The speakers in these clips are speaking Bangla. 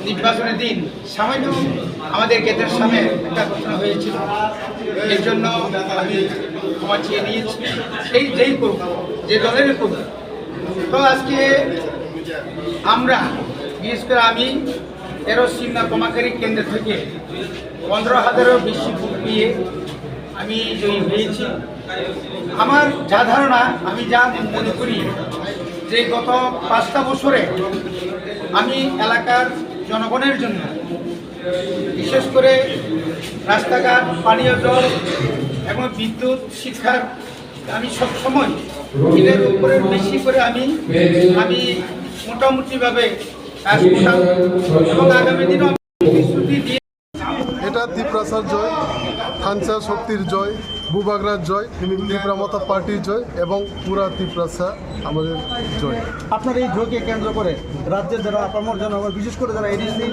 নির্বাচনের দিন সামান্য আমাদের গেটের সামনে একটা ঘটনা হয়েছিল, এর জন্য আমি ক্ষমা চেয়ে নিয়েছি। সেই যেই করুক, যে দলের করুক, তো আজকে আমরা বিশেষ করে আমি 13 সিমনা কমাকারী কেন্দ্র থেকে 15,000-এরও বেশি ভোট পেয়ে আমি জয়ী হয়েছি। আমার যা ধারণা, আমি যা মনে করি যে গত 5টা বছরে আমি এলাকার জনগণের জন্য বিশেষ করে রাস্তাঘাট, পানীয় জল এবং বিদ্যুৎ, শিক্ষার আমি সবসময় এদের উপরে বেশি করে আমি মোটামুটিভাবে কাজ করতাম এবং আগামী দিনও প্রতিশ্রুতি দিয়ে। এটা দ্বীপরাসার জয়, খানসা শক্তির জয়, বুবাগরার জয়, ত্রিপুরা পার্টির জয় এবং পুরা ত্রিপুরাসা আমাদের জয়। আপনার এই জয়কে কেন্দ্র করে রাজ্যের যারা আপামর জনগণ, বিশেষ করে যারা এডিসি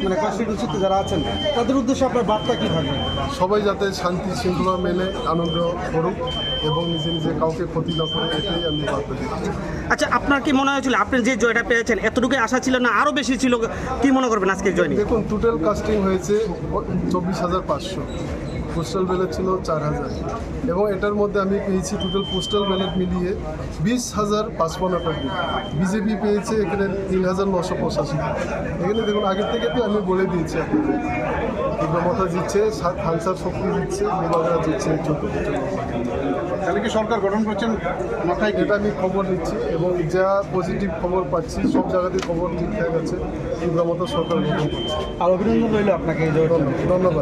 মানে কনস্টিটিউন্সিতে যারা আছেন, তাদের উদ্দেশ্যে আপনার বার্তা কী থাকবে? সবাই যাতে শান্তি শৃঙ্খলা মেনে আনন্দ করুক এবং নিজে নিজে কাউকে ক্ষতি না করে, এটাই আমি বার্তা দিচ্ছি। আচ্ছা, আপনার কি মনে হয়েছিল আপনি যে জয়টা পেয়েছেন এতটুকুই আশা ছিল না আরও বেশি ছিল? কি মনে করবেন আজকের জয় নিয়ে? দেখুন, টোটাল কাস্টিং হয়েছে 24,500, পোস্টাল ব্যালট ছিল 4,000 এবং এটার মধ্যে আমি পেয়েছি টোটাল পোস্টাল ব্যালট মিলিয়ে 20,055টা ভোট। বিজেপি পেয়েছে এখানে 3,985। এখানে দেখুন, আগের থেকে তো আমি বলে দিয়েছি আপনাদের, মমতা জিতছে, খানসার শক্তি জিতছে, বুবাগরা জিতছে। তাহলে কি সরকার গঠন করছেন মাথায়? এটা আমি খবর নিচ্ছি এবং যা পজিটিভ খবর পাচ্ছি সব জায়গাতে খবর ঠিকঠাক আছে, মমতা সরকার গঠন করছে। আর অভিনন্দন রইল আপনাকে এই জয়। ধন্যবাদ।